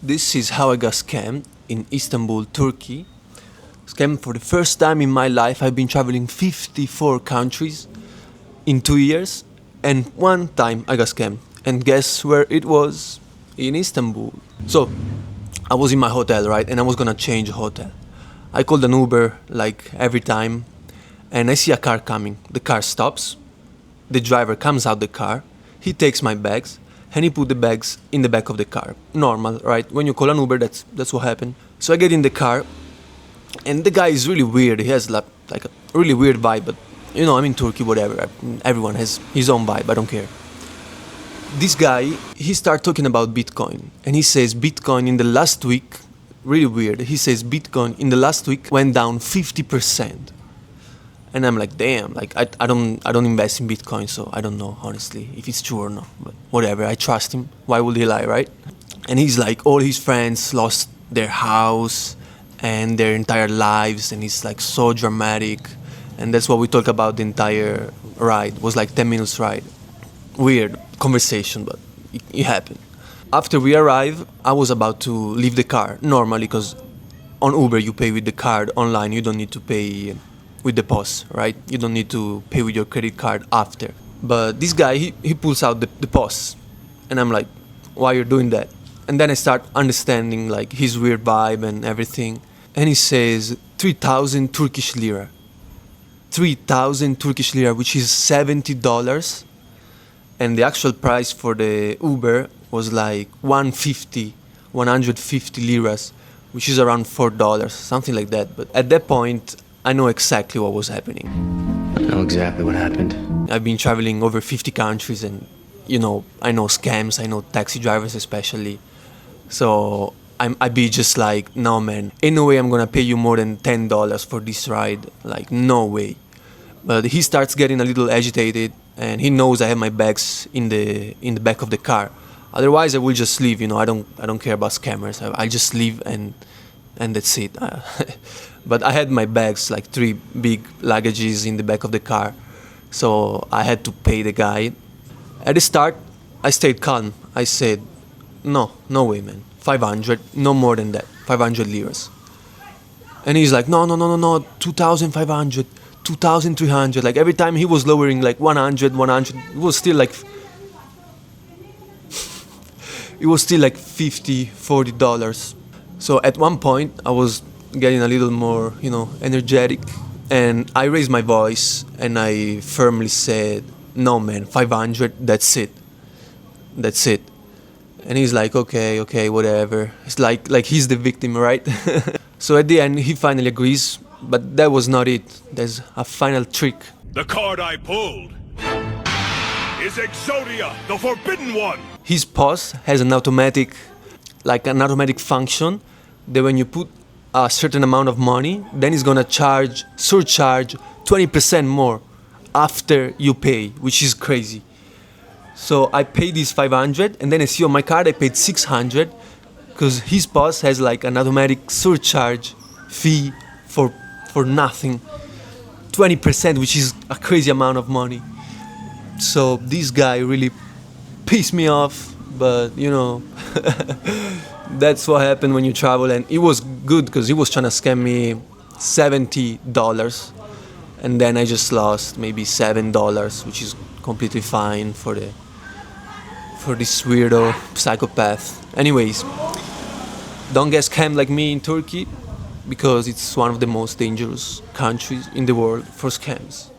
This is how I got scammed in Istanbul, Turkey. Scammed for the first time in my life. I've been traveling 54 countries in 2 years, and one time I got scammed. And guess where it was? In Istanbul. So I was in my hotel, right? And I was gonna change hotel. I called an Uber like every time, and I see a car coming. The car stops. The driver comes out the car. He takes my bags and he put the bags in the back of the car. Normal, right? When you call an Uber, that's what happened. So I get in the car, and the guy is really weird. He has like a really weird vibe, but you know, I'm in Turkey, whatever. Everyone has his own vibe. I don't care. This guy, he started talking about Bitcoin, and he says Bitcoin in the last week, really weird. He says Bitcoin in the last week went down 50%. And I'm like, damn, like I don't invest in Bitcoin, so I don't know honestly if it's true or not. But whatever, I trust him. Why would he lie, right? And he's like, all his friends lost their house and their entire lives, and it's like so dramatic. And that's what we talk about the entire ride. It was like 10 minutes ride. Weird conversation, but it happened. After we arrived, I was about to leave the car normally, because on Uber you pay with the card online. You don't need to pay with the POS, right? You don't need to pay with your credit card after. But this guy, he pulls out the POS. And I'm like, why you're doing that? And then I start understanding like his weird vibe and everything. And he says 3,000 Turkish lira. 3,000 Turkish lira, which is $70. And the actual price for the Uber was like 150 liras, which is around $4, something like that. But at that point, I know exactly what was happening. I know exactly what happened. I've been traveling over 50 countries, and you know, I know scams, I know taxi drivers especially. So I'd be just like, no man, ain't no way I'm gonna pay you more than $10 for this ride. Like, no way. But he starts getting a little agitated, and he knows I have my bags in the back of the car. Otherwise, I will just leave. You know, I don't care about scammers. I just leave, and that's it. But I had my bags, like 3 big luggages in the back of the car, so I had to pay the guy. At the start, I stayed calm. I said, no way, man. 500, no more than that. 500 liras. And he's like, no, 2,500, 2,300. Like every time he was lowering like 100, it was still like $50, $40. So at one point, I was getting a little more, you know, energetic, and I raised my voice and I firmly said, no man, 500, that's it. And he's like, okay, whatever. It's like he's the victim, right? So at the end, he finally agrees, but that was not it. There's a final trick. The card I pulled is Exodia, the Forbidden One. His POS has an automatic function that when you put a certain amount of money, then it's gonna surcharge 20% more after you pay, which is crazy. So I paid this 500, and then I see on my card I paid 600, because his POS has like an automatic surcharge fee for nothing, 20%, which is a crazy amount of money. So this guy really pissed me off, but you know, that's what happened when you travel. And it was good because he was trying to scam me $70, and then I just lost maybe $7, which is completely fine for this weirdo psychopath. Anyways, don't get scammed like me in Turkey, because it's one of the most dangerous countries in the world for scams.